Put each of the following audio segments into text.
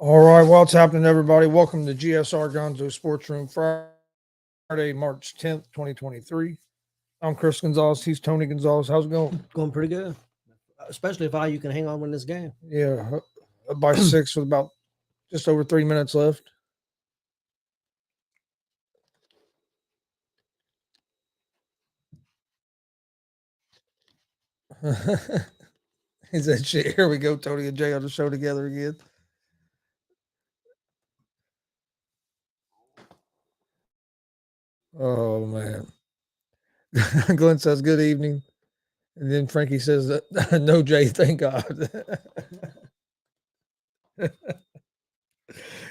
All right, what's happening, everybody? Welcome to GSR GonzoSportsRoom Friday, March 10th, 2023. I'm Chris Gonzo'S. He's Tony Gonzo'S. How's it going? Going pretty good, especially if you can hang on win this game. Yeah, up by six with about just over 3 minutes left. He said, shit, here we go, Tony and Jay on the show together again. Oh, man. Glenn says, good evening. And then Frankie says, no, Jay, thank God.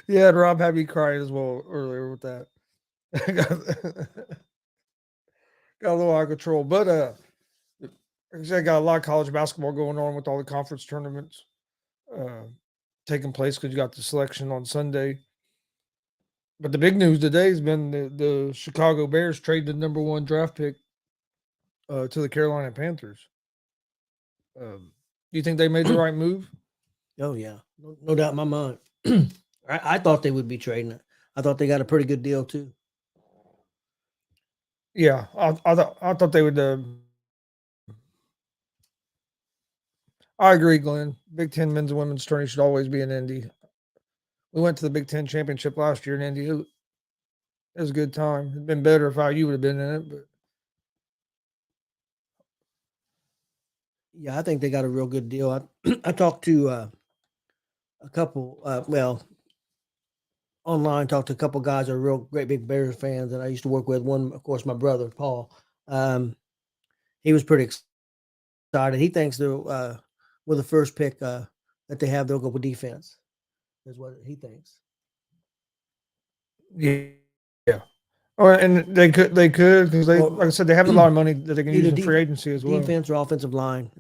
Yeah, and Rob had me crying as well earlier with that. Got a little out of control. But like I said, got a lot of college basketball going on with all the conference tournaments uh, taking place because you got the selection on Sunday. But the big news today has been the Chicago Bears trade the number one draft pick to the Carolina Panthers. Do you think they made the right move? Oh yeah, no doubt in my mind. I thought they would be trading it. I thought they got a pretty good deal too. Yeah, I thought they would. I agree, Glenn. Big Ten men's and women's tourney should always be in Indy. We went to the Big Ten championship last year in Indy. It was a good time. It'd been better if you would have been in it, but Yeah, I think they got a real good deal. I talked to a couple. Online talked to a couple guys that are real great big Bears fans that I used to work with. One, of course, my brother Paul. He was pretty excited. He thinks they're with the first pick that they have, they'll go with defense. Is what he thinks. yeah. Oh, and they could because they, like I said, they have a lot of money that they can use in free agency as well. Defense or offensive line,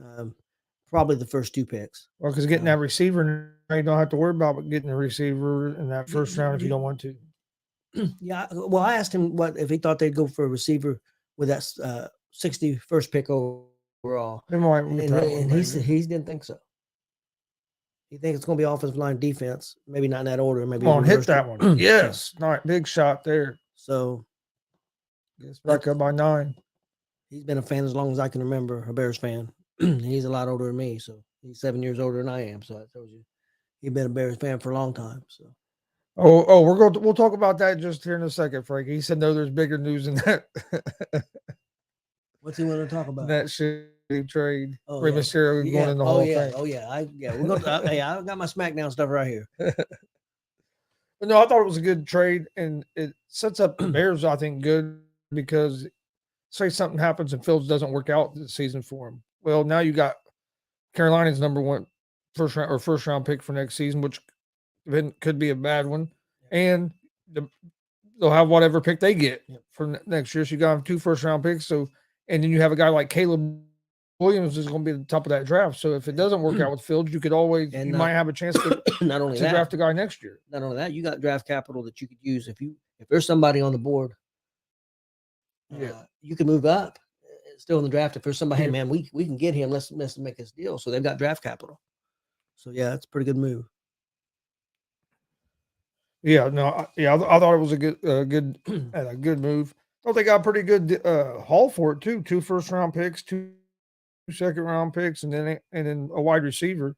probably the first two picks. Well, because getting that receiver, you don't have to worry about getting a receiver in that first round if you don't want to. Yeah, well, I asked him what if he thought they'd go for a receiver with that 61st pick overall, and he said he didn't think so. He thinks it's going to be offensive line defense, maybe not in that order. Maybe hit that one. Yes, not big shot there. So, gets back up by 9. He's been a fan as long as I can remember, a Bears fan. He's a lot older than me, so he's 7 years older than I am. So I told you, he's been a Bears fan for a long time. So. We'll talk about that just here in a second, Frank. He said no, there's bigger news than that. What's he want to talk about? That shitty trade. Oh, Rey Mysterio going in the Hall of Fame. Oh yeah. We're gonna. Hey, I got my SmackDown stuff right here. But no, I thought it was a good trade, and it sets up the Bears, I think, good because say something happens and Fields doesn't work out this season for him. Well, now you got Carolina's number one first round pick for next season, which could be a bad one, and they'll have whatever pick they get for next year. So you got 2 first round picks. So, and then you have a guy like Caleb Williams is going to be at the top of that draft. So if it doesn't work out with Fields, you could always might have a chance to not only to draft a guy next year. Not only that, you got draft capital that you could use if there's somebody on the board. You can move up still in the draft if there's somebody. Hey man, we can get him. Let's make this deal. So they've got draft capital. So yeah, that's a pretty good move. Yeah, no, I thought it was a good move. I thought they got a pretty good haul for it too. 2 first round picks, 2 second round picks, and then a wide receiver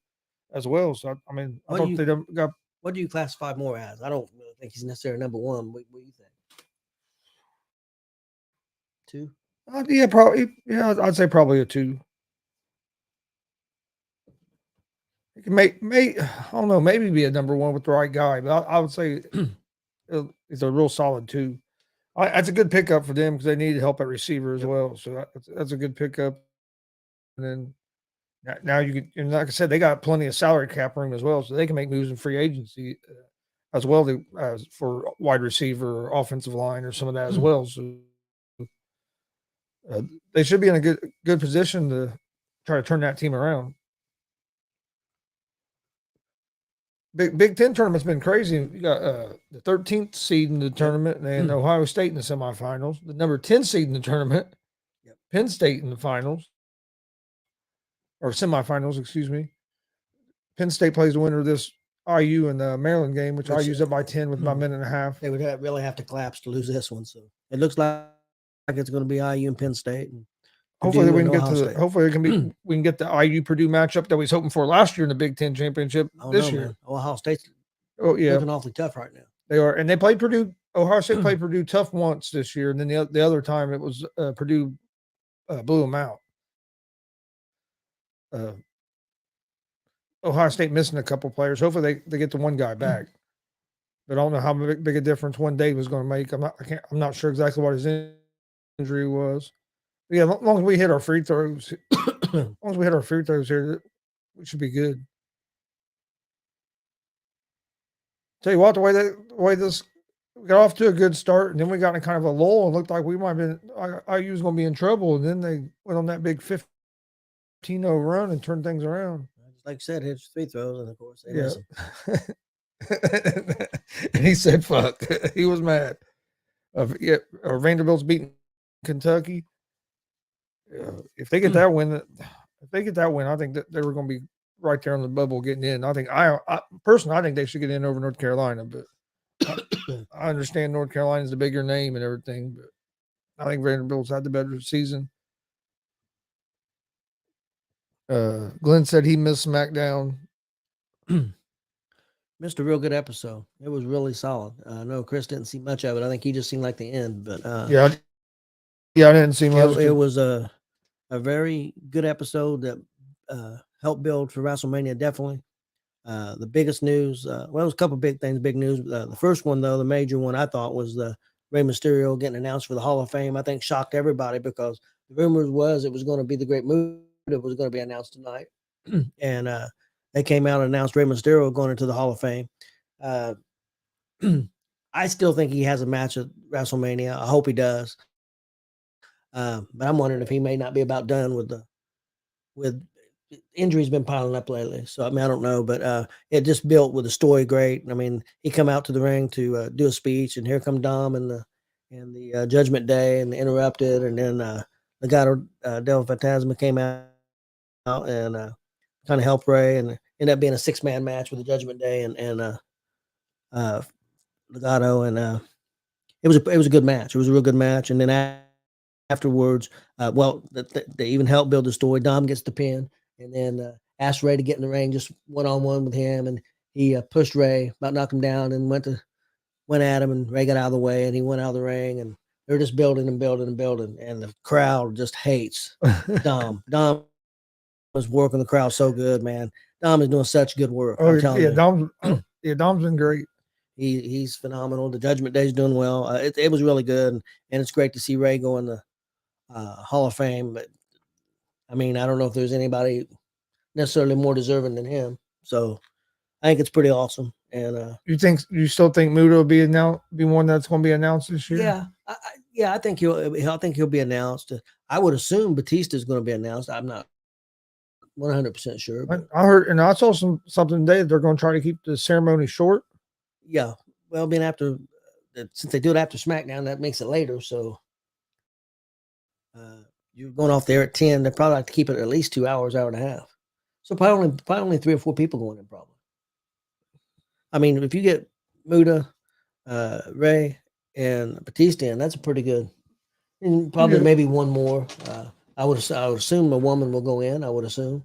as well. So I mean, I thought they got. What do you classify more as? I don't really think he's necessarily number one. What do you think? 2? Yeah, probably. Yeah, I'd say probably a 2. He can I don't know, maybe be a number 1 with the right guy, but I would say it's a real solid 2. That's a good pickup for them because they need help at receiver as well. So that's a good pickup. And then now you can, and like I said, they got plenty of salary cap room as well, so they can make moves in free agency as well as for wide receiver or offensive line or some of that as well. So they should be in a good position to try to turn that team around. Big Ten tournament's been crazy. You got the 13th seed in the tournament and Ohio State in the semifinals. The number 10 seed in the tournament, Penn State in the finals or semifinals. Excuse me. Penn State plays the winner of this IU in the Maryland game, which I used up by 10 with my minute and a half. They would really have to collapse to lose this one. So it looks like it's going to be IU and Penn State. And Hopefully we can get to State. hopefully it can be we can get the IU Purdue matchup that we was hoping for last year in the Big Ten championship this year. Man. Ohio State's looking awfully tough right now. They are, and they played Purdue. Ohio State played Purdue tough once this year, and then the other time it was Purdue blew them out. Ohio State missing a couple players. Hopefully they get the one guy back. But I don't know how big a difference one day was going to make. I'm not sure exactly what his injury was. But yeah, as long as we hit our free throws, here, we should be good. Tell you what, the way this we got off to a good start, and then we got in kind of a lull and looked like we might have been IU was going to be in trouble, and then they went on that big 15-0 run and turned things around. Like I said, hits free throws, and of course they miss them. And he said, "Fuck." He was mad. Vanderbilt's beating Kentucky. If they get that win, I think that they were going to be right there on the bubble getting in. I think personally, I think they should get in over North Carolina, but I understand North Carolina's the bigger name and everything, but I think Vanderbilt's had the better season. Glenn said he missed SmackDown. Missed a real good episode. It was really solid. I know Chris didn't see much of it. I think he just seemed like the end, but yeah, I didn't see much. It was a very good episode that helped build for WrestleMania. Definitely. The biggest news, well, it was a couple big things, big news. The first one, though, the major one I thought was the Rey Mysterio getting announced for the Hall of Fame. I think shocked everybody because the rumors was it was going to be the Great Muta that was going to be announced tonight. And they came out and announced Rey Mysterio going into the Hall of Fame. I still think he has a match at WrestleMania. I hope he does. But I'm wondering if he may not be about done with injuries been piling up lately. So, I mean, I don't know, but it just built with the story great. I mean, he come out to the ring to do a speech, and here come Dom and the Judgment Day and the Interrupted, and then the guy Del Fantasma came out and kind of helped Ray, and ended up being a 6-man match with the Judgment Day and Legato, and it was a good match. It was a real good match, and then afterwards, they even helped build the story. Dom gets the pin, and then asked Ray to get in the ring, just one-on-one with him, and he pushed Ray, about knocked him down, and went at him, and Ray got out of the way, and he went out of the ring, and they're just building and building and building, and the crowd just hates Dom. Dom was working the crowd so good, man. Dom is doing such good work. I'm telling you. Dom's been great. He's phenomenal. The Judgment Day is doing well. It was really good, and it's great to see Ray go in the Hall of Fame. But I mean, I don't know if there's anybody necessarily more deserving than him. So I think it's pretty awesome. And you still think Muta will be one that's going to be announced this year? Yeah, I think he'll be announced. I would assume Batista is going to be announced. I'm not 100% sure. I heard, and I saw something today that they're going to try to keep the ceremony short. Yeah, well, since they do it after SmackDown, that makes it later. So you're going off there at 10. They probably like to keep it at least 2 hours, hour and a half. So probably only 3 or 4 people going in. Probably. I mean, if you get Muta, Ray, and Batista in, that's a pretty good. And probably maybe one more. I would assume a woman will go in. I would assume.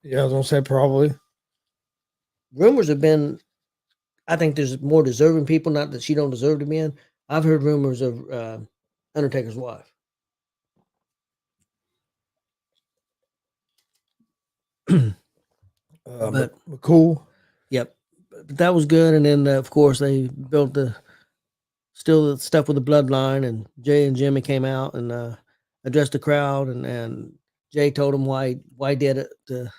Yeah, I was gonna say probably. Rumors have been. I think there's more deserving people. Not that she don't deserve to be in. I've heard rumors of Undertaker's wife. But cool. Yep, but that was good. And then of course they built the stuff with the bloodline, and Jay and Jimmy came out and addressed the crowd, and Jay told him why he did it to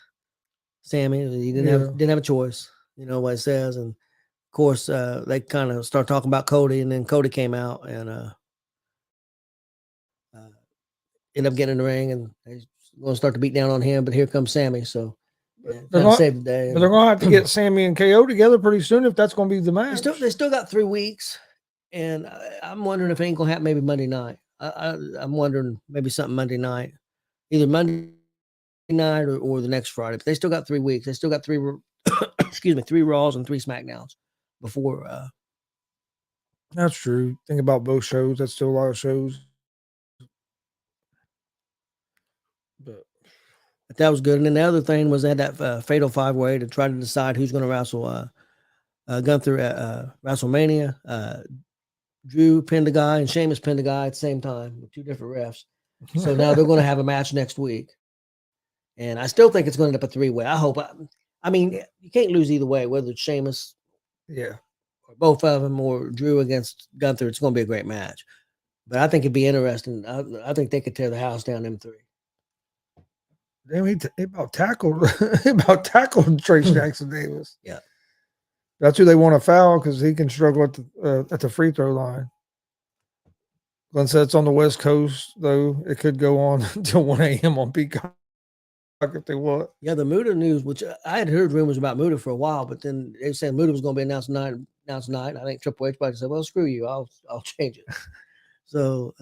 Sammy. He didn't have a choice. You know what it says, and of course they kind of start talking about Cody, and then Cody came out and ended up getting in the ring, and they're going to start to beat down on him. But here comes Sammy, so they're going to save the day. But they're going to have to get Sammy and KO together pretty soon if that's going to be the match. They still got 3 weeks, and I'm wondering if it ain't going to happen maybe Monday night. I'm wondering maybe something Monday night, either Monday night or the next Friday. But they still got 3 weeks. They still got 3 excuse me, 3 Raws and 3 SmackDowns before. That's true. Think about both shows. That's still a lot of shows. But But that was good. And then the other thing was they had that fatal 5-way to try to decide who's going to wrestle Gunther at WrestleMania. Drew pinned a guy and Sheamus pinned a guy at the same time with 2 different refs. So now they're going to have a match next week. And I still think it's going to end up a 3-way. I hope. I mean, you can't lose either way, whether it's Sheamus, yeah, or both of them, or Drew against Gunther. It's going to be a great match. But I think it'd be interesting. I think they could tear the house down, them 3. damn, he about tackled he about tackled Trace Jackson Davis. Yeah. That's who they want to foul because he can struggle at the free throw line. Glenn said it's on the West Coast, though. It could go on until 1 a.m. on Peacock if they want. Yeah, the Muda news, which I had heard rumors about Muda for a while, but then they said Muda was going to be announced tonight. I think Triple H probably said, "Well, screw you, I'll change it." So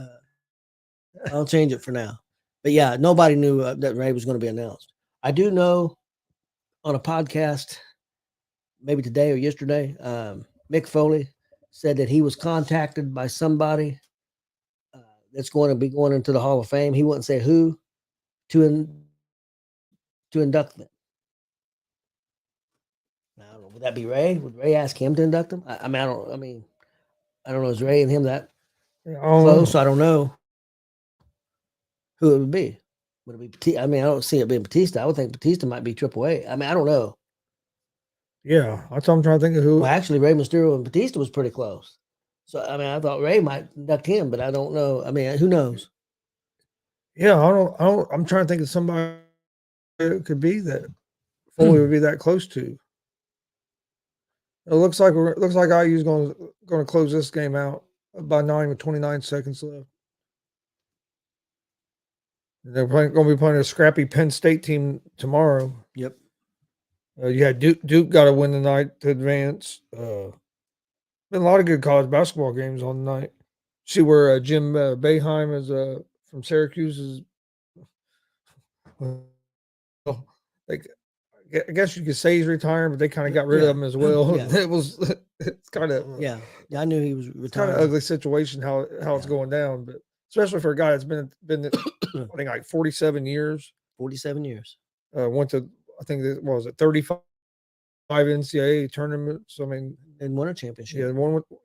I'll change it for now. But yeah, nobody knew that Ray was going to be announced. I do know on a podcast, maybe today or yesterday, Mick Foley said that he was contacted by somebody that's going to be going into the Hall of Fame. He wouldn't say who to induct them. I don't know. Would that be Ray? Would Ray ask him to induct him? I don't know. Is Ray and him that close? I don't know who it would be. Would it be Batista? I mean, I don't see it being Batista. I would think Batista might be Triple A. I mean, I don't know. Yeah, that's what I'm trying to think of who. Well, actually, Rey Mysterio and Batista was pretty close. So, I mean, I thought Ray might induct him, but I don't know. I mean, who knows? Yeah, I'm trying to think of somebody it could be that Foley would be that close to. It looks like IU's going to close this game out by 9 with 29 seconds left. They're going to be playing a scrappy Penn State team tomorrow. Yep. Duke got to win tonight to advance. Been a lot of good college basketball games on the night. See where Jim Boeheim is from Syracuse is. Like, I guess you could say he's retiring, but they kind of got rid of him as well. Yeah. It's kind of I knew he was retiring. Kind of ugly situation how it's going down, but especially for a guy that's been I think like 47 years. 47 years. Went to I think that was it 35 NCAA tournaments. I mean, and won a championship.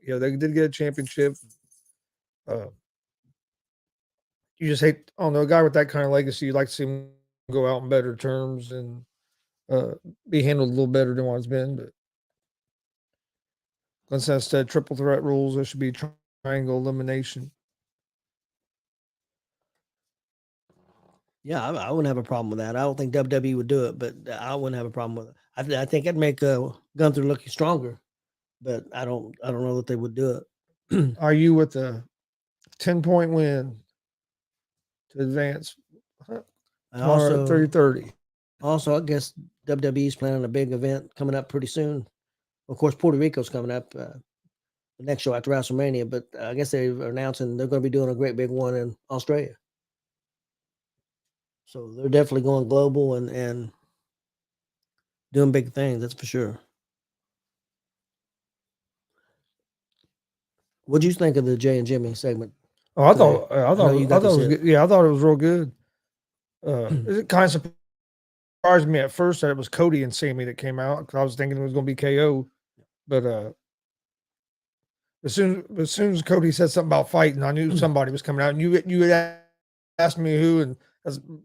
Yeah, they did get a championship. You just hate, I don't know, a guy with that kind of legacy. You'd like to see him go out in better terms and be handled a little better than what it's been. But instead, triple threat rules, there should be triangle elimination. Yeah, I wouldn't have a problem with that. I don't think WWE would do it, but I wouldn't have a problem with it. I think it'd make Gunther look stronger, but I don't know that they would do it. Are you with a 10-point win to advance tomorrow at 3:30? Also, I guess WWE's planning a big event coming up pretty soon. Of course, Puerto Rico's coming up the next show after WrestleMania, but I guess they're announcing they're going to be doing a great big one in Australia. So they're definitely going global and doing big things. That's for sure. What did you think of the Jay and Jimmy segment? Oh, I thought it was good. Yeah, I thought it was real good. It kind of surprised me at first that it was Cody and Sammy that came out because I was thinking it was going to be KO, but as soon as Cody said something about fighting, I knew somebody was coming out. And you had asked me who, and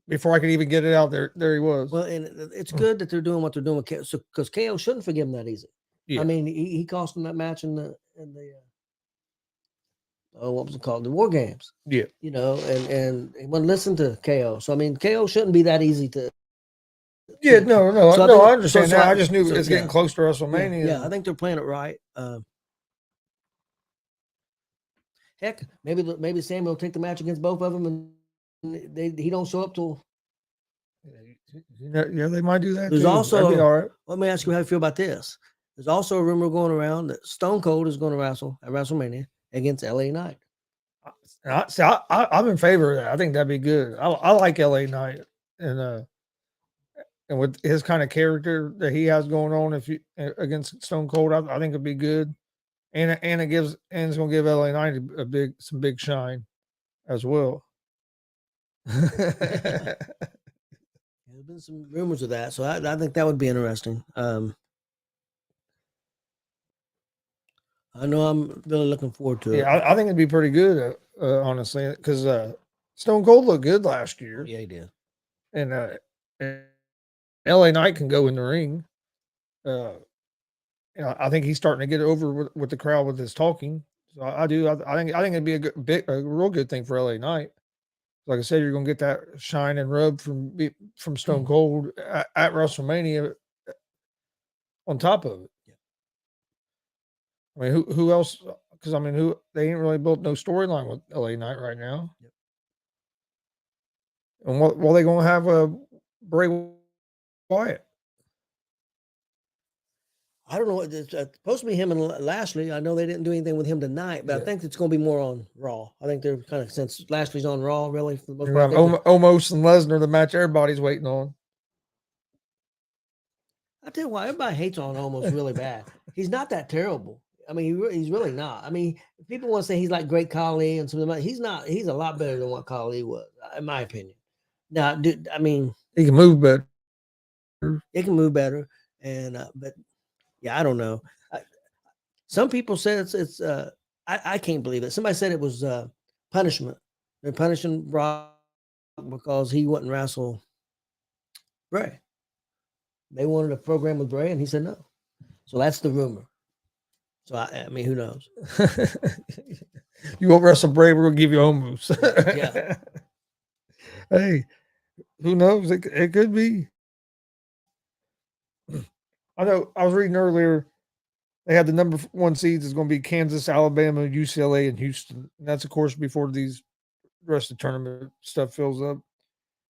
before I could even get it out, there he was. Well, and it's good that they're doing what they're doing with KO, because KO shouldn't forgive him that easy. Yeah. I mean, he cost him that match in the what was it called? The War Games. Yeah. You know, and he wouldn't listen to KO. So I mean, KO shouldn't be that easy to. Yeah, no, I understand that. I just knew it's getting close to WrestleMania. Yeah, I think they're playing it right. Heck, maybe Samuel will take the match against both of them, and he don't show up till. Yeah, they might do that. There's also. That'd be all right. Let me ask you how you feel about this. There's also a rumor going around that Stone Cold is going to wrestle at WrestleMania against LA Knight. I'm in favor of that. I think that'd be good. I like LA Knight, and and with his kind of character that he has going on, if you against Stone Cold, I think it'd be good. And it's gonna give LA Knight some big shine as well. There's been some rumors of that, so I think that would be interesting. I know I'm really looking forward to it. Yeah, I think it'd be pretty good, honestly, because Stone Cold looked good last year, Yeah, he did. and LA Knight can go in the ring. Uh, I think he's starting to get over with the crowd with his talking. So I do. I think it'd be a real good thing for LA Knight. Like I said, you're gonna get that shine and rub from Stone Cold at WrestleMania on top of it. Yeah. I mean, who else? Because I mean, who they ain't really built no storyline with LA Knight right now. Yep. And what they gonna have Bray Wyatt? I don't know. It's supposed to be him and Lashley. I know they didn't do anything with him tonight, but I think it's going to be more on Raw. I think they're kind of, since Lashley's on Raw, really, for the most part. Omos and Lesnar, the match everybody's waiting on. I tell you what, everybody hates on Omos really bad. He's not that terrible. I mean, he's really not. I mean, people want to say he's like Great Khali and something like that. He's not. He's a lot better than what Khali was, in my opinion. Now, dude, I mean, he can move better. He can move better, and but yeah, I don't know. Some people said it's. I can't believe it. Somebody said it was punishment. They're punishing Brock because he wouldn't wrestle Bray. They wanted a program with Bray, and he said no. So that's the rumor. So I mean, who knows? You won't wrestle Bray, we're gonna give you Omos. Yeah. Hey, who knows? It could be. I know. I was reading earlier. They had the number 1 seeds is going to be Kansas, Alabama, UCLA, and Houston. And that's, of course, before these rest of the tournament stuff fills up.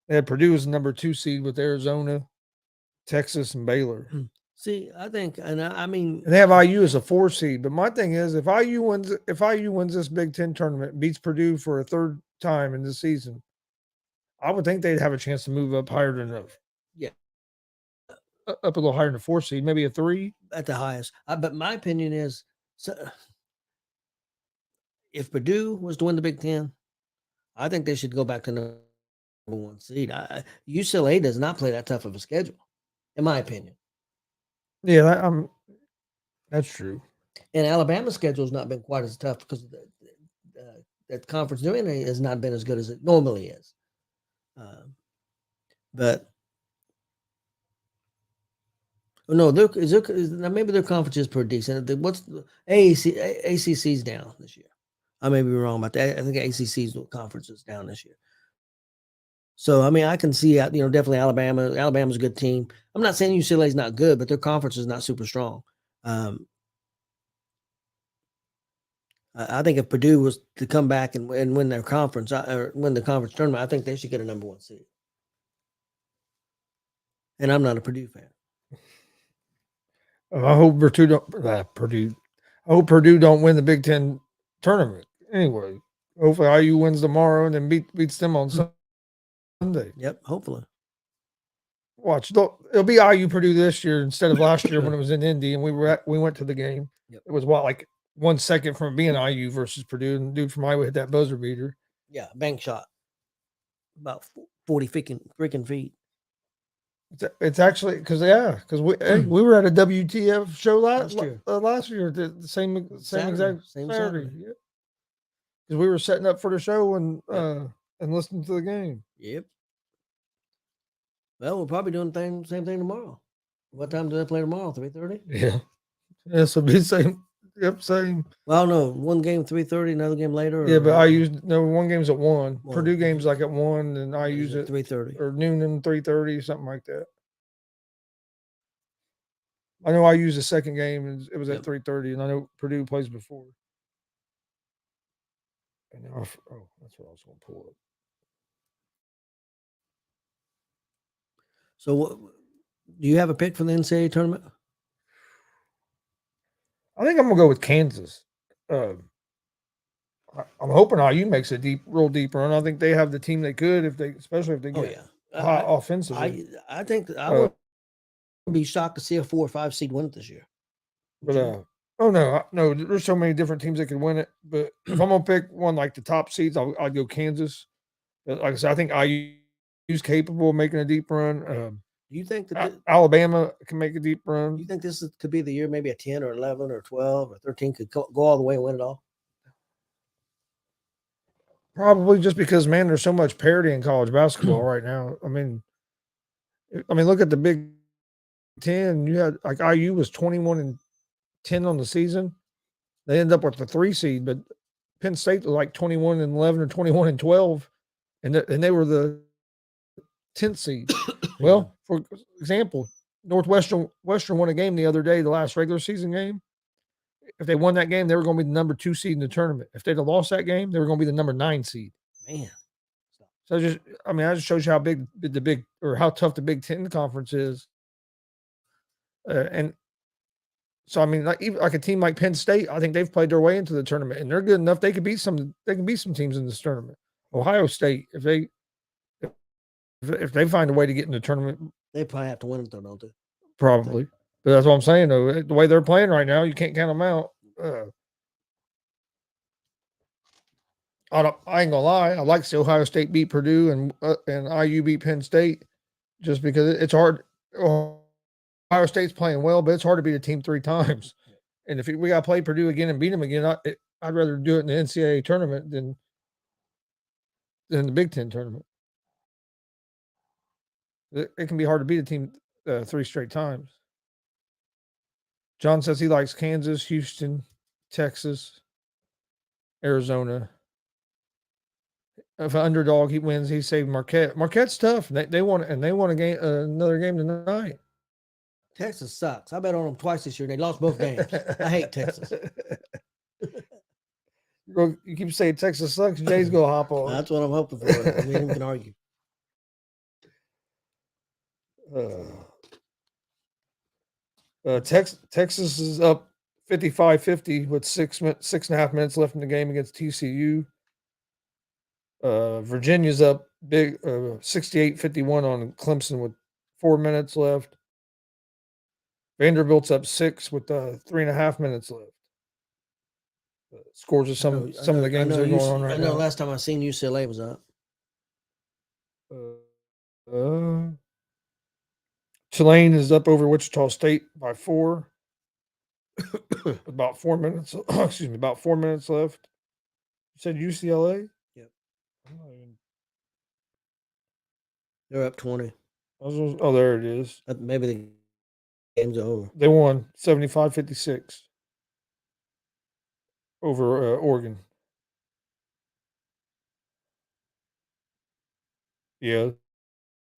They had Purdue as the number 2 seed with Arizona, Texas, and Baylor. See, I think, and I mean, and they have IU as a 4 seed. But my thing is, if IU wins this Big Ten tournament, beats Purdue for a third time in this season, I would think they'd have a chance to move up higher than enough. Yeah. Up a little higher than a 4 seed, maybe a 3 at the highest. But my opinion is, if Purdue was to win the Big Ten, I think they should go back to number 1 seed. UCLA does not play that tough of a schedule, in my opinion. Yeah, that's true. And Alabama's schedule has not been quite as tough because that conference doing it has not been as good as it normally is. But no, maybe their conference is pretty decent. What's the ACC's down this year? I may be wrong about that. I think ACC's conference is down this year. So I mean, I can see definitely Alabama. Alabama's a good team. I'm not saying UCLA's not good, but their conference is not super strong. I think if Purdue was to come back and win their conference or win the conference tournament, I think they should get a number 1 seed. And I'm not a Purdue fan. I hope Purdue don't win the Big Ten tournament. Anyway, hopefully IU wins tomorrow and then beats them on Sunday. Yep, hopefully. Watch, it'll be IU Purdue this year instead of last year when it was in Indy and we went to the game. Yep. It was like 1 second from being IU versus Purdue, and the dude from Iowa hit that buzzer beater. Yeah, bank shot, about 40 freaking feet. It's actually because we were at a WTF show last year, the same exact Saturday. Yeah. Because we were setting up for the show and listening to the game. Yep. Well, we're probably doing the same thing tomorrow. What time do they play tomorrow? 3:30. Yeah. So be same. Yep, same. Well, no, one game 3:30, another game later. Yeah, but one game's at 1. Purdue game's like at 1, and I use it 3:30 or noon and 3:30, something like that. I know I used the second game, and it was at 3:30, and I know Purdue plays before. And now, that's what I was going to pull up. So, do you have a pick for the NCAA tournament? I think I'm going to go with Kansas. I'm hoping IU makes a real deep run. I think they have the team they could, especially if they get. Oh yeah, hot offensively. I think I would be shocked to see a 4 or 5 seed win it this year. But oh no, there's so many different teams that could win it. But if I'm gonna pick one like the top seeds, I'd go Kansas. But like I said, I think IU's capable of making a deep run. Do you think that Alabama can make a deep run? You think could be the year, maybe a 10 or 11 or 12 or 13 could go all the way and win it all? Probably just because, man, there's so much parity in college basketball right now. I mean, look at the Big Ten. You had like IU was 21-10 on the season. They ended up with the 3 seed, but Penn State was like 21-11 or 21-12, and they were the 10th seed. Well, for example, Western won a game the other day, the last regular season game. If they won that game, they were going to be the number 2 seed in the tournament. If they'd have lost that game, they were going to be the number 9 seed. Man. So that just shows you how big how tough the Big Ten conference is. And so, I mean, even like a team like Penn State, I think they've played their way into the tournament, and they're good enough. They can beat some teams in this tournament. Ohio State, if they find a way to get in the tournament, they probably have to win it though, don't they? Probably. But that's what I'm saying, though. The way they're playing right now, you can't count them out. I ain't gonna lie. I like to see Ohio State beat Purdue and IU beat Penn State, just because it's hard. Ohio State's playing well, but it's hard to beat a team 3 times. And if we got to play Purdue again and beat them again, I'd rather do it in the NCAA tournament than the Big Ten tournament. It can be hard to beat a team 3 straight times. John says he likes Kansas, Houston, Texas, Arizona. If an underdog he wins, he saved Marquette. Marquette's tough. They won a game, another game tonight. Texas sucks. I bet on them twice this year. They lost both games. I hate Texas. You keep saying Texas sucks. Jay's gonna hop on. That's what I'm hoping for. Me and him can argue. Texas is up 55-50 with 6.5 minutes left in the game against TCU. Virginia's up big 68-51 on Clemson with 4 minutes left. Vanderbilt's up 6 with 3.5 minutes left. Scores of some of the games that are going on right now. I know last time I seen UCLA was up. Tulane is up over Wichita State by 4. About 4 minutes. Excuse me, about 4 minutes left. You said UCLA? Yep. They're up 20. Oh, there it is. Maybe the game's over. They won 75-56 over Oregon. Yeah.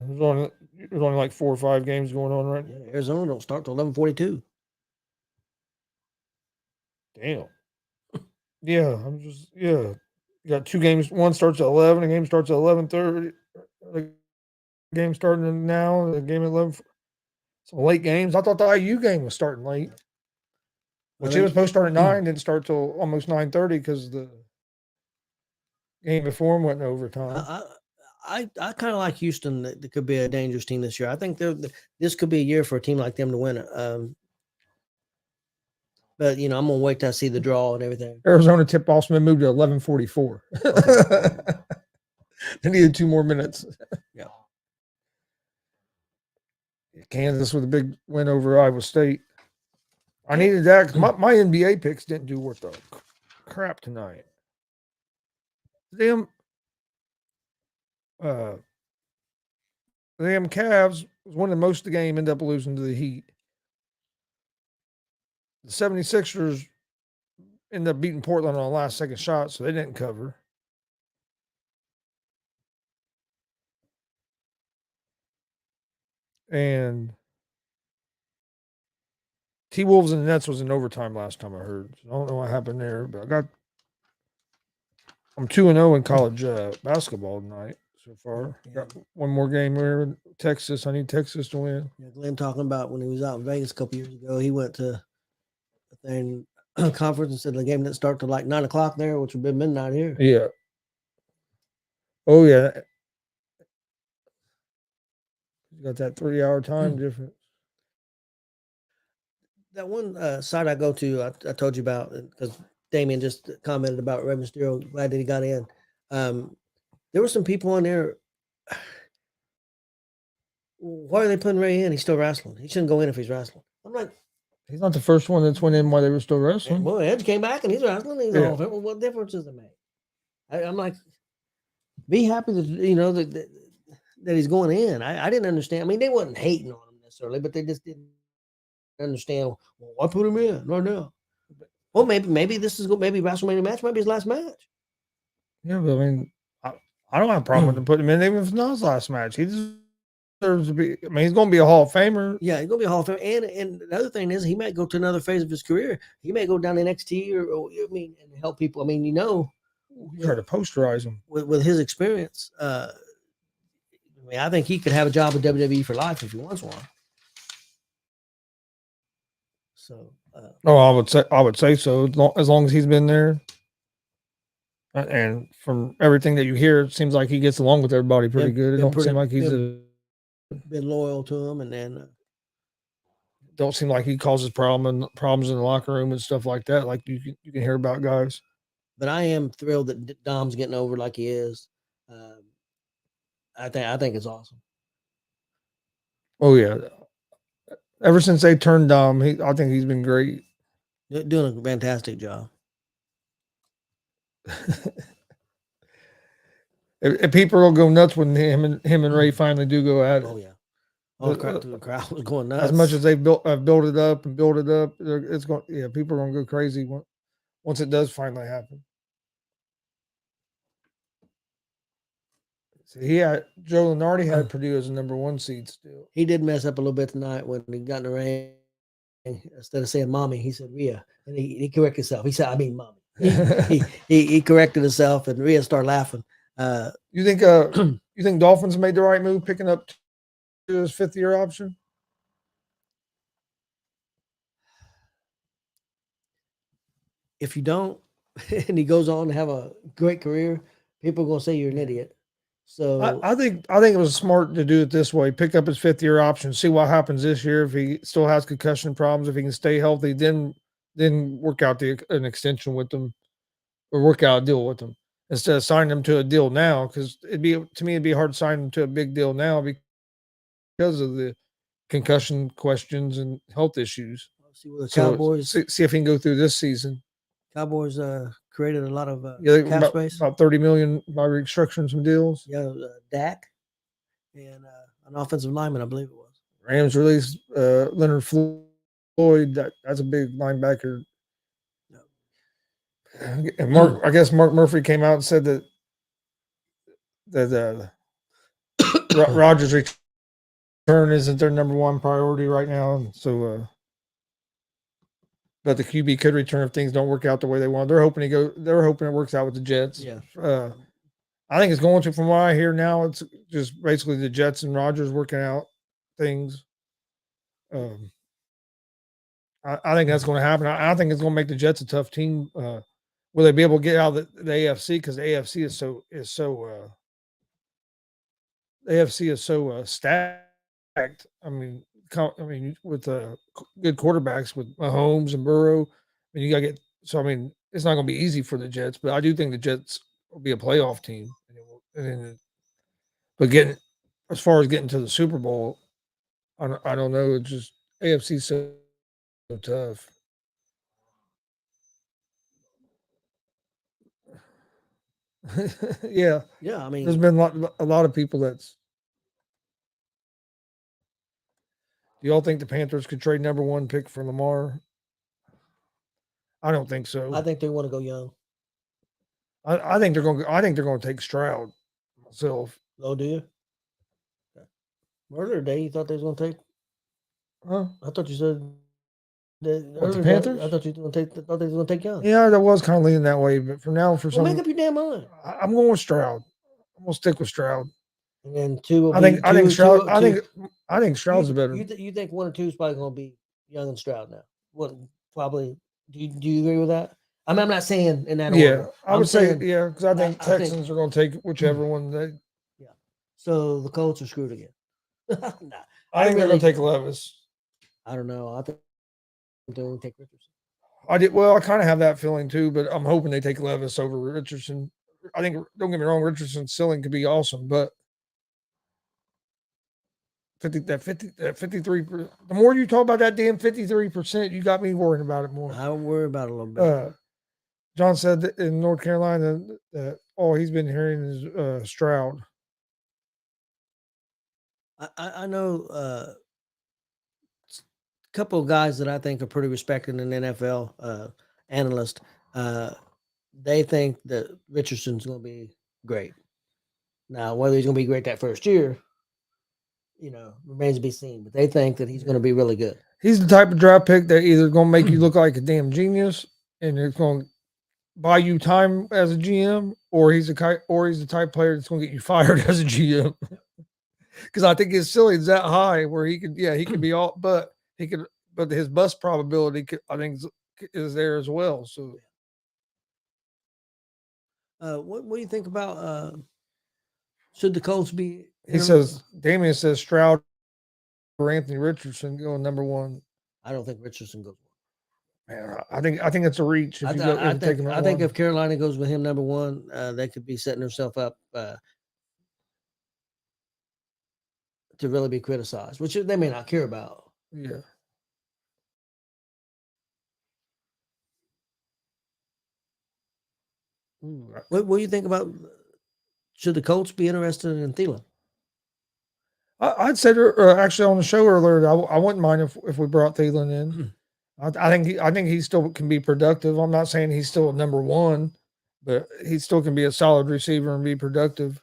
There's only like 4 or 5 games going on right now. Yeah, Arizona don't start till 11:42. Damn. Yeah, you got 2 games. One starts at 11. The game starts at 11:30. The game starting now. The game at 11. Some late games. I thought the IU game was starting late. Which it was supposed to start at 9. Didn't start till almost 9:30 because the game before them went in overtime. I kind of like Houston. That could be a dangerous team this year. I think this could be a year for a team like them to win it. But I'm gonna wait till I see the draw and everything. Arizona tip-off's been moved to 11:44. Okay. They needed 2 more minutes. Yeah. Kansas with a big win over Iowa State. I needed that because my NBA picks didn't do worth the crap tonight. Them Cavs was winning most of the game, ended up losing to the Heat. The 76ers ended up beating Portland on the last second shot, so they didn't cover. And T-Wolves and the Nets was in overtime last time I heard. So I don't know what happened there, but I'm 2-0 in college basketball tonight so far. Yeah. Got one more game here in Texas. I need Texas to win. Yeah, Glenn talking about when he was out in Vegas a couple years ago, he went to a thing conference and said the game didn't start till like 9 o'clock there, which would be midnight here. Yeah. Oh yeah. You got that 3-hour time difference. That one site I go to, I told you about because Damien just commented about Rey Mysterio. Glad that he got in. There were some people on there. Why are they putting Ray in? He's still wrestling. He shouldn't go in if he's wrestling. I'm like, he's not the first one that's went in while they were still wrestling. Well, Edge came back and he's wrestling. He's Yeah. all well, what difference does it make? I'm like, be happy that you know that he's going in. I didn't understand. I mean, they wasn't hating on him necessarily, but they just didn't understand. Well, why put him in right now? Well, maybe this is maybe WrestleMania match might be his last match. Yeah, but I mean, I don't have a problem with him putting him in, even if it's not his last match. He deserves to be. I mean, he's going to be a Hall of Famer. Yeah, he's going to be a Hall of Famer. And the other thing is, he might go to another phase of his career. He may go down to NXT or I mean, and help people. I mean, you know, You try to posterize him with his experience. I mean, I think he could have a job with WWE for life if he wants one. So, I would say so. As long as he's been there, and from everything that you hear, it seems like he gets along with everybody pretty good. It don't seem like he's been loyal to him, and then don't seem like he causes problems in the locker room and stuff like that. Like you can hear about guys. But I am thrilled that Dom's getting over like he is. I think it's awesome. Oh yeah. Ever since they turned Dom, I think he's been great. They're doing a fantastic job. If people will go nuts when him and Ray finally do go at it. Oh yeah. Oh, the crowd was going nuts. As much as they've built it up, it's going. Yeah, people are going to go crazy once it does finally happen. So Joe Lenardi had Purdue as a number 1 seed still. He did mess up a little bit tonight when he got in the ring. Instead of saying "mommy," he said "Rhea," and he corrected himself. He said, "I mean, mommy." He corrected himself, and Rhea started laughing. You think Dolphins made the right move picking up his 5th-year option? If you don't, and he goes on to have a great career, people are going to say you're an idiot. So I think it was smart to do it this way. Pick up his 5th-year option, see what happens this year. If he still has concussion problems, if he can stay healthy, then work out an extension with them or work out a deal with them instead of signing them to a deal now. Because it'd be hard to sign them to a big deal now because of the concussion questions and health issues. See what the Cowboys see if he can go through this season. Cowboys created a lot of cap space, about $30 million by restructuring some deals. Yeah, Dak and an offensive lineman, I believe it was. Rams released Leonard Floyd. That's a big linebacker. No. And I guess Mark Murphy came out and said that Rodgers' return isn't their number 1 priority right now, and so. But the QB could return if things don't work out the way they want. They're hoping it works out with the Jets. Yeah. I think it's going to. From what I hear now, it's just basically the Jets and Rodgers working out things. I think that's going to happen. I think it's going to make the Jets a tough team. Will they be able to get out of the AFC? Because the AFC is so stacked. I mean, with good quarterbacks with Mahomes and Burrow, you got to get. So I mean, it's not going to be easy for the Jets, but I do think the Jets will be a playoff team. But as far as getting to the Super Bowl, I don't know. It's just AFC so tough. Yeah. I mean, there's been a lot of people that's. Do y'all think the Panthers could trade number 1 pick for Lamar? I don't think so. I think they want to go young. I think they're going to take Stroud myself. Oh, do you? Earlier day, you thought they was going to take? Huh? I thought you said the Panthers? I thought you thought they was going to take young. Yeah, that was kind of leaning that way, but for now, make up your damn mind. I'm going with Stroud. I'm going to stick with Stroud. And then 2. I think Stroud. I think Stroud's better. You think 1 or 2 is probably going to be Young and Stroud now? What probably? Do you agree with that? I mean, I'm not saying in that order. Yeah, I would say because I think Texans are going to take whichever one they. Yeah. So the Colts are screwed again. Nah, I think they're going to take Levis. I don't know. I think they're going to take Richardson. I kind of have that feeling too, but I'm hoping they take Levis over Richardson. I think, don't get me wrong, Richardson's ceiling could be awesome, but 53. The more you talk about that damn 53%, you got me worrying about it more. I worry about it a little bit. John said that in North Carolina that all he's been hearing is Stroud. I know a couple of guys that I think are pretty respected in the NFL, analysts. They think that Richardson's going to be great. Now, whether he's going to be great that first year, remains to be seen. But they think that he's going to be really good. He's the type of draft pick that either going to make you look like a damn genius and it's going to buy you time as a GM, or he's the type player that's going to get you fired as a GM. Because I think his ceiling's that high where he could be all, but his bust probability I think is there as well. So, what do you think about? Should the Colts be? Damian says Stroud or Anthony Richardson going number one. I don't think Richardson goes one. Man, I think it's a reach. I think if Carolina goes with him number one, they could be setting themselves up to really be criticized, which they may not care about. Yeah. What do you think about? Should the Colts be interested in Thielen? I'd say actually on the show earlier, I wouldn't mind if we brought Thielen in. I think he still can be productive. I'm not saying he's still number one, but he still can be a solid receiver and be productive.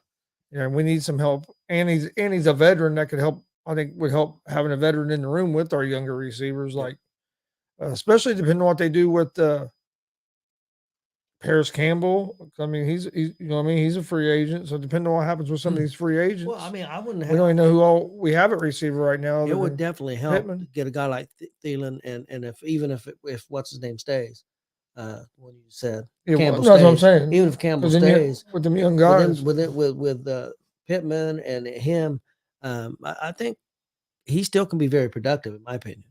We need some help, and he's a veteran that could help. I think would help having a veteran in the room with our younger receivers, like especially depending on what they do with Paris Campbell. I mean, he's a free agent. So depending on what happens with some of these free agents, well, I mean, we don't even know who all we have at receiver right now. It would definitely help Pittman. Get a guy like Thielen, and if what's his name stays, when you said Campbell stays, that's what I'm saying. Even if Campbell stays with them young guys, with Pittman and him, I think he still can be very productive, in my opinion.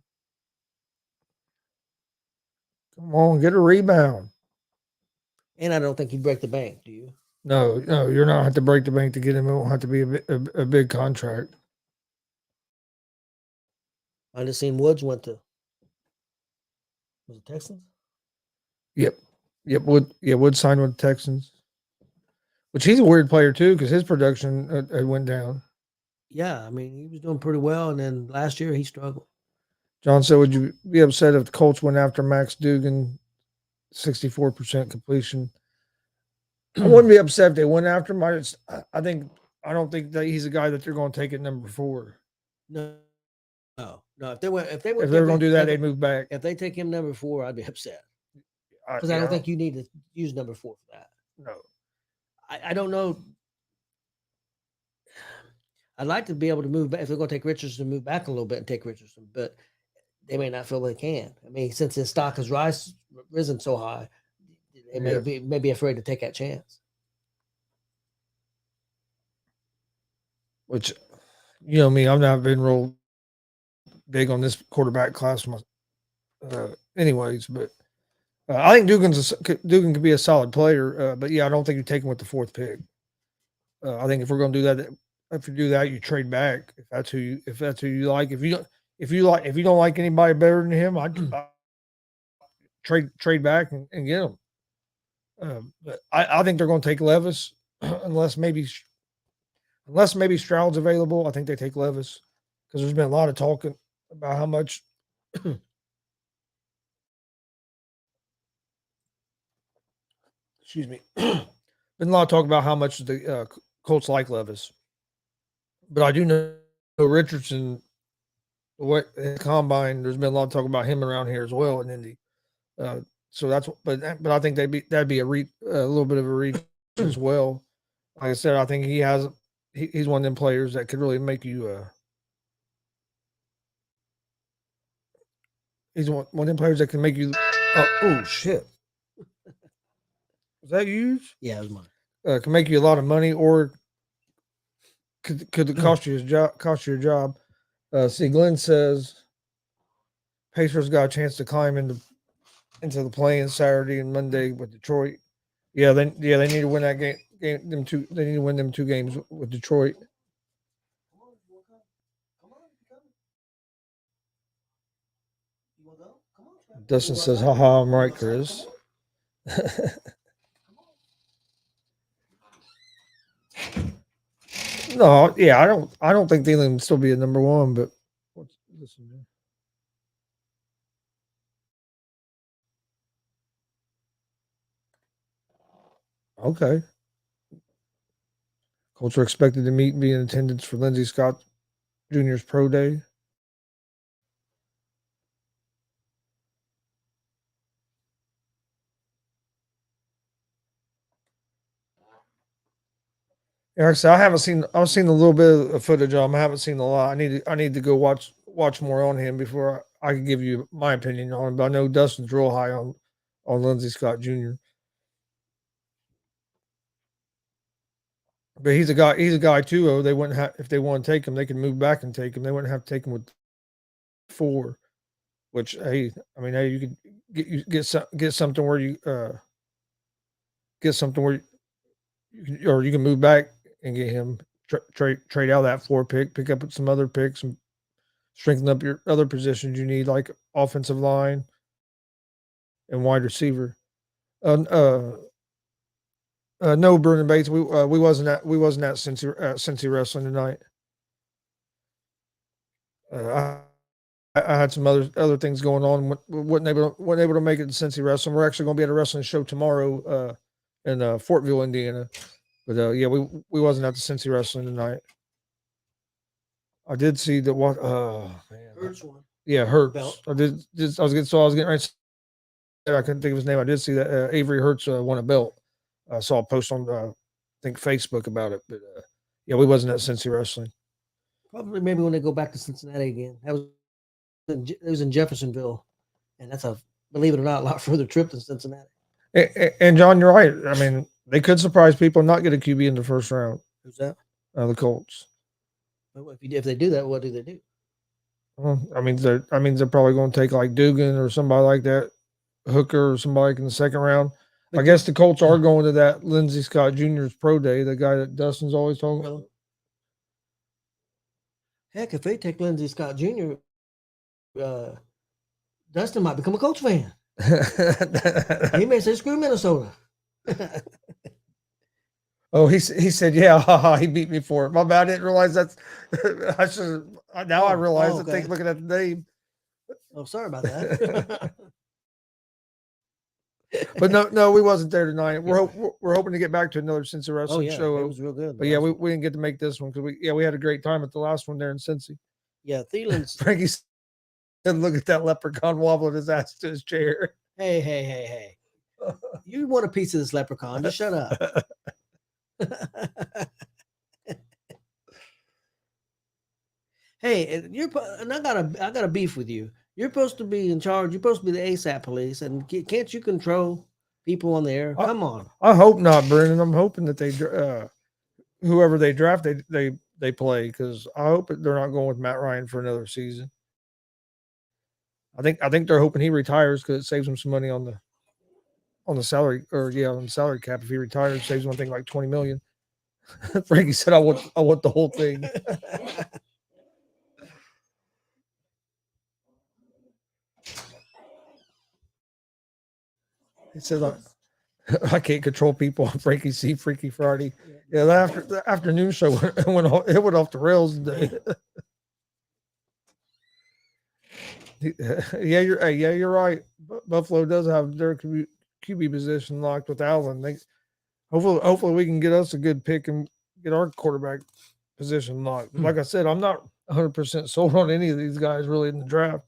Come on, get a rebound. And I don't think he'd break the bank. Do you? No, you're not have to break the bank to get him. It won't have to be a big contract. I just seen Woods went to. Was it Texans? Yep. Woods signed with the Texans, which he's a weird player too because his production went down. Yeah, I mean he was doing pretty well, and then last year he struggled. John said, "Would you be upset if the Colts went after Max Duggan, 64% completion?" I wouldn't be upset if they went after him. I don't think that he's a guy that they're going to take at number 4. No. If they were going to do that, they'd move back. If they take him number 4, I'd be upset because I don't think you need to use number 4 for that. No, I don't know. I'd like to be able to move back if they're going to take Richardson, move back a little bit and take Richardson, but they may not feel they can. I mean, since his stock has risen so high, they may be afraid to take that chance. Which, you know me, I've not been real big on this quarterback class, anyways. But I think Duggan could be a solid player. But yeah, I don't think you take him with the 4th pick. I think if we're going to do that, if you do that, you trade back. If that's who you like. If you don't like anybody better than him, I'd trade back and get him. But I think they're going to take Levis unless maybe Stroud's available. I think they take Levis because there's been a lot of talking about how much excuse me, been a lot of talk about how much the Colts like Levis, but I do know Richardson. What combine? There's been a lot of talk about him around here as well in Indy. So that's, but I think that'd be a little bit of a reach as well. Like I said, I think he's one of them players that could really make you. He's one of them players that can make you. Oh shit! Was that yours? Yeah, it was mine. Can make you a lot of money or Could it cost you his job? Cost you your job? See, Glenn says Pacers got a chance to climb into the play-in Saturday and Monday with Detroit. They need to win that game. They need to win them 2 games with Detroit. Dustin says, "Haha, I'm right, Chris." No, yeah, I don't think Thielen would still be a number one, but what's this? Okay. Colts are expected to meet and be in attendance for Lindsey Scott Jr.'s pro day. Yeah, like I said, I've seen a little bit of footage of him. I haven't seen a lot. I need to go watch more on him before I can give you my opinion on him. But I know Dustin's real high on Lindsey Scott Jr. But he's a guy. He's a guy too. They wouldn't have if they want to take him. They can move back and take him. They wouldn't have to take him with 4. Which hey, I mean, hey, you could get something where you get something where or you can move back and get him trade out that 4 pick up some other picks and strengthen up your other positions you need like offensive line and wide receiver. Uh, uh, no, Brendan Bates. We wasn't at Cincy Wrestling tonight. I had some other things going on. wasn't able to make it to Cincy Wrestling. We're actually going to be at a wrestling show tomorrow in Fortville, Indiana. But yeah, we wasn't at the Cincy Wrestling tonight. I did see that what man. Hurts one. Yeah, Hurts. Belt. I was getting ready. I couldn't think of his name. I did see that Avery Hurts won a belt. I saw a post on I think Facebook about it. But yeah, we wasn't at Cincy Wrestling. Probably maybe when they go back to Cincinnati again. It was in Jeffersonville, and that's believe it or not, a lot further trip than Cincinnati. And John, you're right. I mean, they could surprise people and not get a QB in the first round. Who's that? The Colts. If they do that, what do they do? Well, I mean, they're probably going to take like Dugan or somebody like that, Hooker or somebody in the second round. But I guess the Colts are going to that Lindsey Scott Jr.'s pro day, the guy that Dustin's always talking about. Heck, if they take Lindsey Scott Jr., Dustin might become a Colts fan. He may say, "Screw Minnesota." Oh, he said, "Yeah, he beat me for it." My bad. I didn't realize that's. I should. Now I realize. Okay. I think looking at the name. Oh, sorry about that. But no, we wasn't there tonight. We're hoping to get back to another Cincy Wrestling show. It was real good. But yeah, we didn't get to make this one because we had a great time at the last one there in Cincy. Yeah, Thielen's. Frankie said, "Look at that leprechaun wobbling his ass to his chair." Hey! You want a piece of this leprechaun? Just shut up. Hey, and I got a beef with you. You're supposed to be in charge. You're supposed to be the ASAP police, and can't you control people on the air? Come on. I hope not, Brendan. I'm hoping that they whoever they draft, they play because I hope they're not going with Matt Ryan for another season. I think they're hoping he retires because it saves him some money on the salary on the salary cap. If he retires, saves him I think like $20 million. Frankie said, "I want the whole thing." He said, "I can't control people on Frankie C. Freaky Friday." Yeah, the afternoon show went off the rails today. You're right. Buffalo does have their QB position locked with Allen. Hopefully we can get us a good pick and get our quarterback position locked. Like I said, I'm not 100% sold on any of these guys really in the draft.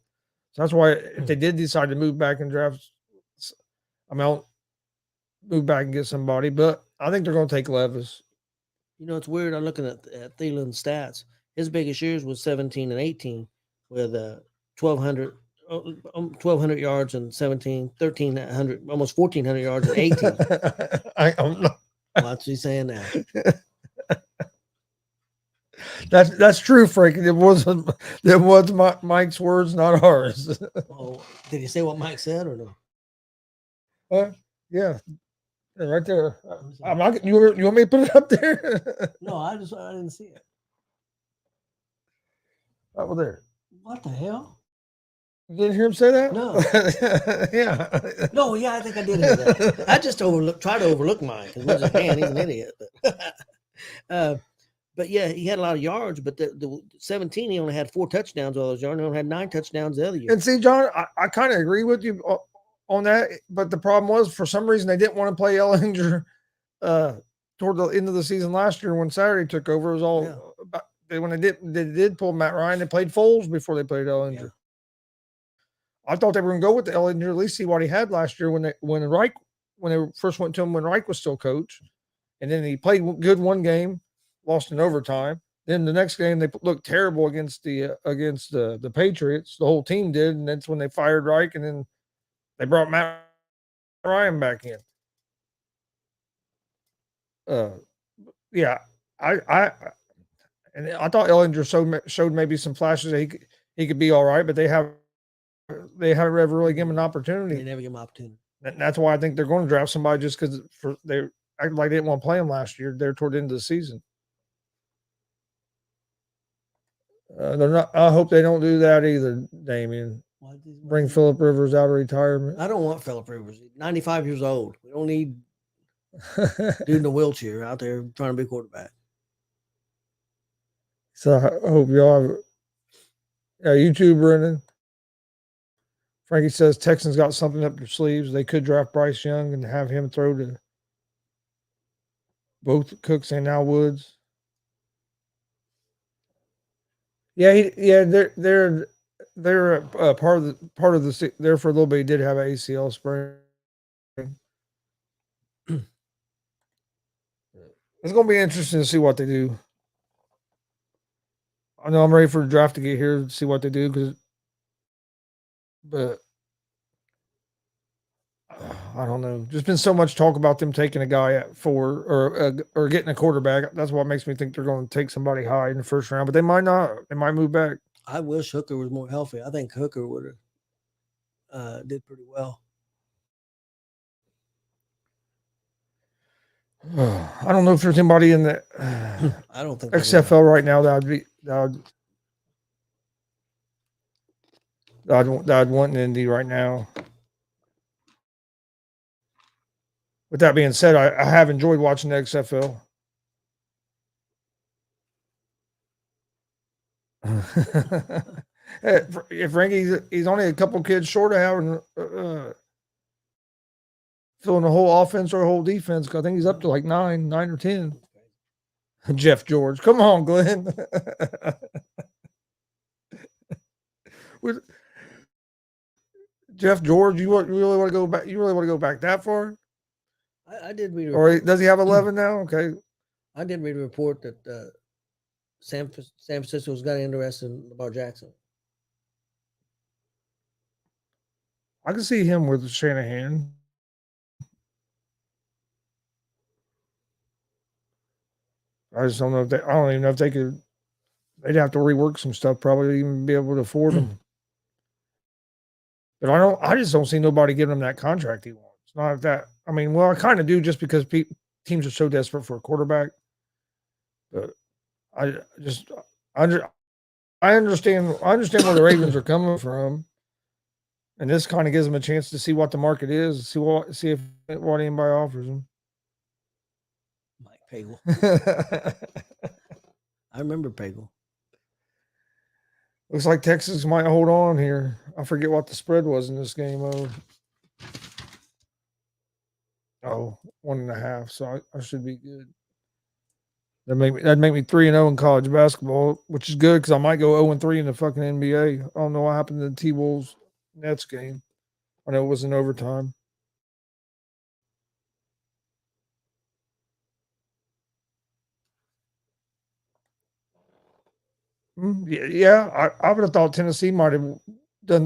So that's why if they did decide to move back and draft, I'll move back and get somebody. But I think they're going to take Levis. You know, it's weird. I'm looking at Thielen's stats. His biggest years was 17 and 18 with 1,200 yards and 1,300, almost 1,400 yards and 18. I'm not. What's he saying now? That's true, Frank. It wasn't Mike's words, not ours. Oh, did he say what Mike said or no? Yeah, right there. Let me see. I'm not. You want me to put it up there? No, I didn't see it. Over there. What the hell? You didn't hear him say that? No. Yeah. No, yeah, I think I did hear that. I just try to overlook mine because with his hand, he's an idiot. But yeah, he had a lot of yards, but the 17, he only had 4 touchdowns all those yards. He only had 9 touchdowns the other year. And see, John, I kind of agree with you on that, but the problem was for some reason they didn't want to play Ellinger toward the end of the season last year when Saturday took over. It was all about when they did pull Matt Ryan, they played Foles before they played Ellinger. Yeah. I thought they were going to go with the Ellinger, at least see what he had last year when they first went to him when Reich was still coach, and then he played good one game, lost in overtime. Then the next game they looked terrible against the Patriots. The whole team did, and that's when they fired Reich, and then they brought Matt Ryan back in. Yeah, I thought Ellinger showed maybe some flashes that he could be all right, but they haven't ever really given him an opportunity. They never give him an opportunity. And that's why I think they're going to draft somebody just because they acted like they didn't want to play him last year. They're toward the end of the season. They're not. I hope they don't do that either, Damien. Bring Phillip Rivers out of retirement. I don't want Phillip Rivers. He's 95 years old. We don't need dude in a wheelchair out there trying to be a quarterback. So I hope y'all have. You too, Brendan. Frankie says Texans got something up their sleeves. They could draft Bryce Young and have him throw to both Cooks and now Woods. Yeah, they're part of the there for a little bit. He did have an ACL sprain. It's going to be interesting to see what they do. I know I'm ready for the draft to get here to see what they do but I don't know. There's been so much talk about them taking a guy at 4 or getting a quarterback. That's what makes me think they're going to take somebody high in the first round, but they might not. They might move back. I wish Hooker was more healthy. I think Hooker would have did pretty well. I don't know if there's anybody in the I don't think XFL right now that I'd want an Indy right now. With that being said, I have enjoyed watching the XFL. If Frankie, he's only a couple kids short of having filling the whole offense or whole defense. I think he's up to like 9 or 10. Jeff George, come on, Glenn. Jeff George, you really want to go back? You really want to go back that far? I did read. Or does he have 11 now? Okay. I did read a report that San Francisco's got interested in Lamar Jackson. I can see him with Shanahan. I just don't know if I don't even know if they could. They'd have to rework some stuff, probably to even be able to afford him. But I just don't see nobody giving him that contract he wants. It's not that. I mean, well, I kind of do just because teams are so desperate for a quarterback. But I understand where the Ravens are coming from, and this kind of gives them a chance to see what the market is, see what anybody offers them. Mike Pagel. I remember Pagel. Looks like Texas might hold on here. I forget what the spread was in this game. 1.5. So I should be good. That'd make me 3-0 in college basketball, which is good because I might go 0-3 in the fucking NBA. I don't know what happened to the T-Wolves Nets game. I know it was in overtime. Yeah, I would have thought Tennessee might have been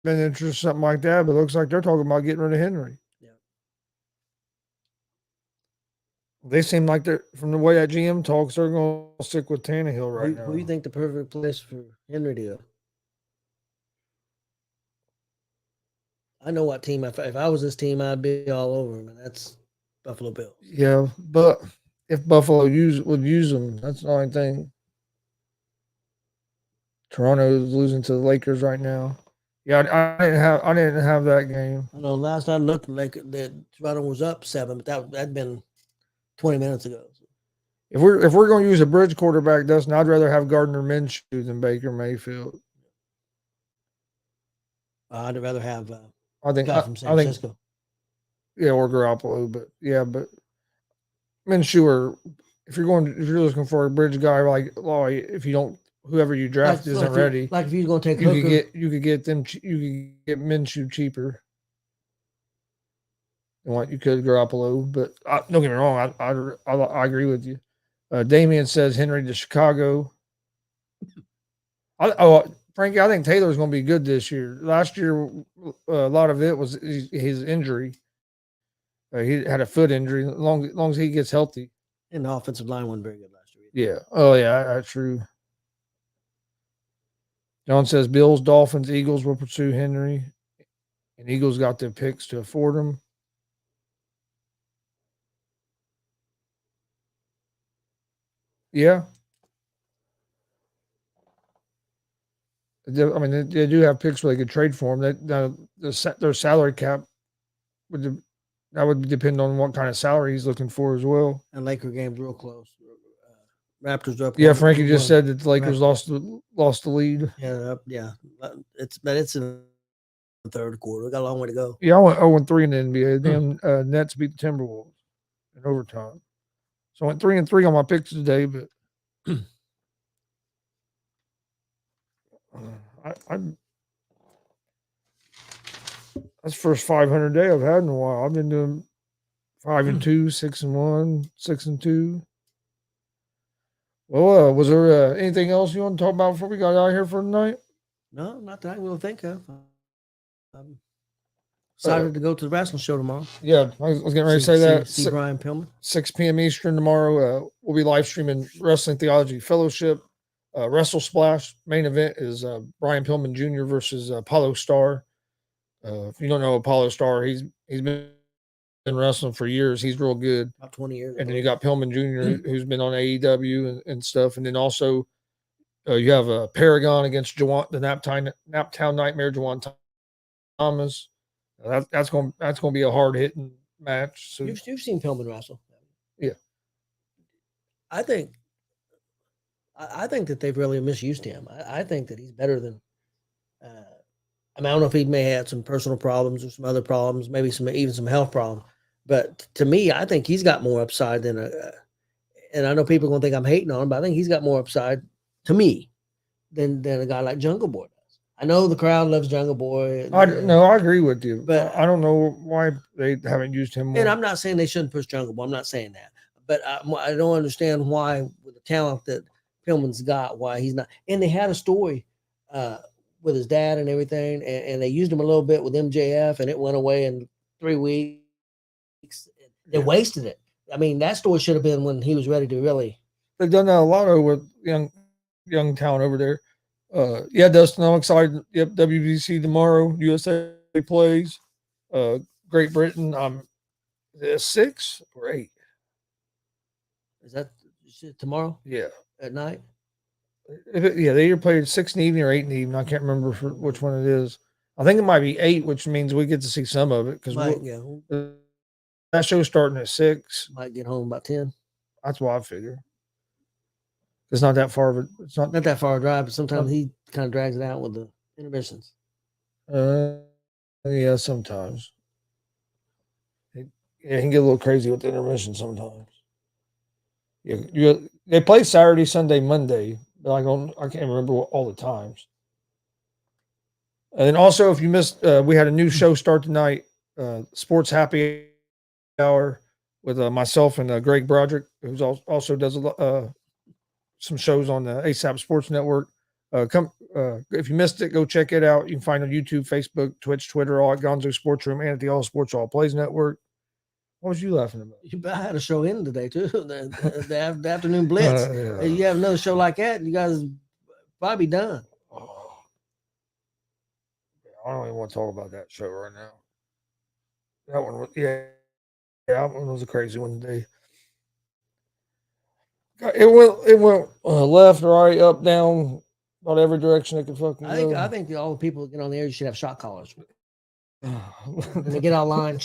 interested in something like that, but it looks like they're talking about getting rid of Henry. Yeah. They seem like they're, from the way that GM talks, they're going to stick with Tannehill right now. Who do you think the perfect place for Henry to go? I know what team. If I was this team, I'd be all over him, and that's Buffalo Bills. Yeah, but if Buffalo would use them, that's the only thing. Toronto is losing to the Lakers right now. Yeah, I didn't have that game. I know last I looked, like that Toronto was up 7, but that'd been 20 minutes ago. If we're going to use a bridge quarterback, Dustin, I'd rather have Gardner Minshew than Baker Mayfield. I'd rather have I think guy from San I think Francisco. yeah, or Garoppolo, but Minshew, or if you're looking for a bridge guy, like if you don't, whoever you draft isn't ready, Like if you're going to take you Hooker, could get Minshew cheaper than what you could Garoppolo. But don't get me wrong, I agree with you. Damian says Henry to Chicago. Frankie, I think Taylor's going to be good this year. Last year, a lot of it was his injury. He had a foot injury. As long as he gets healthy. and the offensive line wasn't very good last year. Yeah. Oh, yeah, that's true. John says Bills, Dolphins, Eagles will pursue Henry. And Eagles got the picks to afford him. Yeah. I mean, they do have picks where they could trade for him. Their salary cap would depend on what kind of salary he's looking for as well. And Laker game's real close. Raptors are up. Yeah, Frankie just said that the Lakers lost the lead. Yeah. It's in the third quarter. We got a long way to go. Yeah, I went 0-3 in the NBA. Damn, Nets beat the Timberwolves in overtime. So I went 3-3 on my picks today, but that's the first 500 day I've had in a while. I've been doing 5-2, 6-1, 6-2. Well, was there anything else you want to talk about before we got out here for tonight? No, not that I will think of. I'm excited to go to the wrestling show tomorrow. Yeah, I was getting ready to say that. See Brian Pillman. 6 p.m. Eastern tomorrow. We'll be live streaming Wrestling Theology Fellowship. Wrestle Splash main event is Brian Pillman Jr. versus Apollo Star. If you don't know Apollo Star, he's been wrestling for years. He's real good. About 20 years. And then you got Pillman Jr., who's been on AEW and stuff. And then also you have Paragon against the Naptown Nightmare, Juwan Thomas. That's going to be a hard hitting match. So you've seen Pillman wrestle. Yeah. I think that they've really misused him. I think that he's better than. I don't know if he may have some personal problems or some other problems, maybe even some health problems. But to me, I think he's got more upside than and I know people are going to think I'm hating on him, but I think he's got more upside to me than a guy like Jungle Boy does. I know the crowd loves Jungle Boy. I agree with you, but I don't know why they haven't used him more. And I'm not saying they shouldn't push Jungle Boy. I'm not saying that, but I don't understand why, with the talent that Pillman's got, why he's not. And they had a story with his dad and everything, and they used him a little bit with MJF, and it went away in 3 weeks. They wasted it. I mean, that story should have been when he was ready to really. They've done that a lot with young talent over there. Yeah, Dustin, I'm excited. Yep, WBC tomorrow. USA plays. Great Britain. 6 or 8. Is that tomorrow? Yeah, at night. They either played 6 in the evening or 8 in the evening. I can't remember which one it is. I think it might be 8, which means we get to see some of it because that show's starting at 6. Might get home about 10. That's what I figure. It's not that far of it. It's not that far a drive, but sometimes he kind of drags it out with the intermissions. Yeah, sometimes. He can get a little crazy with the intermission sometimes. Yeah, they play Saturday, Sunday, Monday, but I can't remember all the times. And then also, if you missed, we had a new show start tonight, Sports Happy Hour with myself and Greg Broderick, who also does some shows on the ASAP Sports Network. If you missed it, go check it out. You can find it on YouTube, Facebook, Twitch, Twitter, all at GonzoSportsRoom and at the All Sports All Plays Network. What was you laughing about? I had a show in today too. The afternoon blitz. Yeah. You have another show like that, you guys probably done. Oh. I don't even want to talk about that show right now. That one was that one was a crazy one today. It went left, right, up, down, about every direction it could fucking go. I think all the people that get on the air should have shot collars. When they They get online,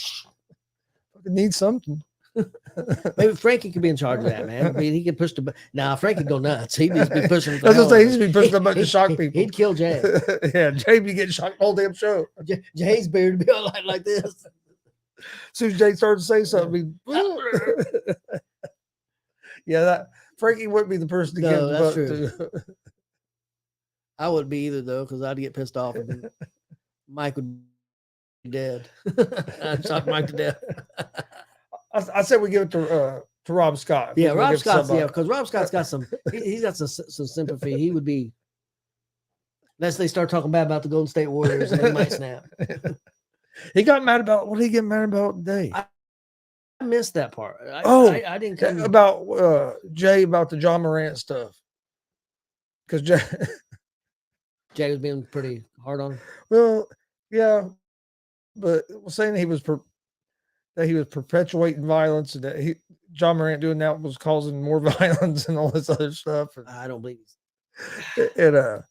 need something. maybe Frankie could be in charge of that, man. He could push the button. Nah, Frankie go nuts. He needs to be pushing. That's what I say. He needs to be pushing the button to shock people. He'd kill Jay. Yeah, Jay be getting shocked the whole damn show. Jay's beard would be all like this. As soon as Jay started to say something, yeah, that Frankie wouldn't be the person to get the that's button true. to. I wouldn't be either though, because I'd get pissed off. And Mike would be dead. I'd shock Mike to death. I said we give it to Rob Scott. Yeah, Rob Scott's because Rob Scott's got some. He's got some sympathy. He would be, unless they start talking bad about the Golden State Warriors, and he might snap. He got mad about what did he get mad about today? I missed that part. I didn't come about Jay about the John Morant stuff because Jay was being pretty hard on him. Well, yeah, but saying he was that he was perpetuating violence and that John Morant doing that was causing more violence and all this other stuff. And, I don't believe it's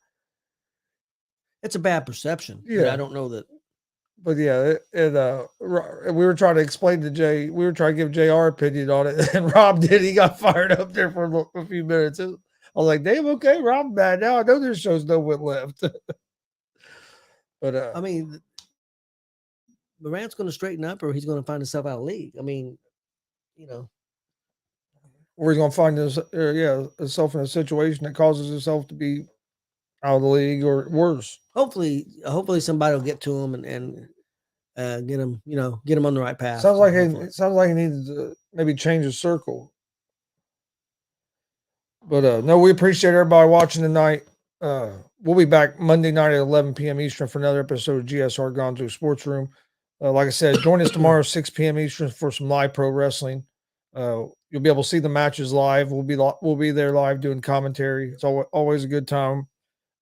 a bad perception. Yeah, I don't know that. But yeah, we were trying to explain to Jay, we were trying to give J.R. our opinion on it, and Rob did. He got fired up there for a few minutes. I was like, damn, okay, Rob's bad now. I know there's shows no one left. But I mean, Morant's going to straighten up, or he's going to find himself out of the league. I mean, or he's going to find himself in a situation that causes himself to be out of the league or worse. Hopefully somebody will get to him and get him, get him on the right path. Sounds like he needs to maybe change his circle. But no, we appreciate everybody watching tonight. We'll be back Monday night at 11 p.m. Eastern for another episode of G.S.R. Gonzo Sports Room. Like I said, join us tomorrow 6 p.m. Eastern for some live pro wrestling. You'll be able to see the matches live. We'll be there live doing commentary. It's always a good time.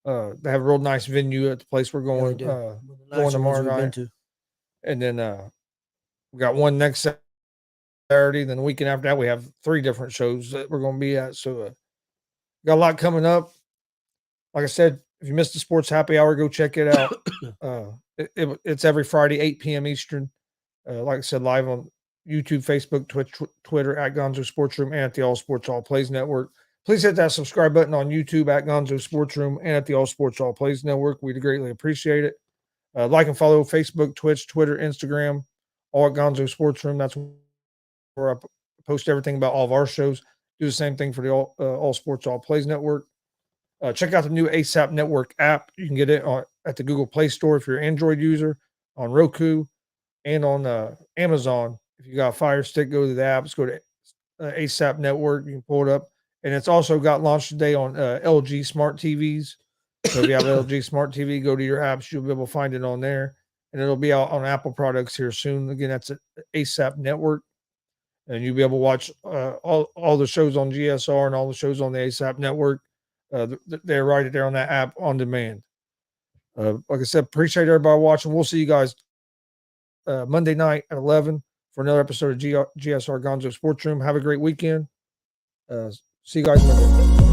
They have a real nice venue at the place we're going. Going tomorrow night, and then we got one next Saturday. Then the weekend after that, we have 3 different shows that we're going to be at. So, got a lot coming up. Like I said, if you missed the sports happy hour, go check it out. It's every Friday, 8 p.m. Eastern. Like I said, live on YouTube, Facebook, Twitch, Twitter at GonzoSportsRoom and at the All Sports All Plays Network. Please hit that subscribe button on YouTube at GonzoSportsRoom and at the All Sports All Plays Network. We'd greatly appreciate it. Like and follow Facebook, Twitch, Twitter, Instagram, all at GonzoSportsRoom. That's where I post everything about all of our shows. Do the same thing for the All Sports All Plays Network. Check out the new ASAP Network app. You can get it at the Google Play Store if you're an Android user, on Roku, and on Amazon. If you got a Fire Stick, go to the apps, go to ASAP Network. You can pull it up. And it's also got launched today on LG Smart TVs. So if you have LG Smart TV, go to your apps. You'll be able to find it on there. And it'll be out on Apple products here soon. Again, that's at ASAP Network. And you'll be able to watch all the shows on G.S.R. and all the shows on the ASAP Network. They're right there on that app on demand. Like I said, appreciate everybody watching. We'll see you guys Monday night at 11 for another episode of G.S.R. Gonzo Sports Room. Have a great weekend. See you guys Monday.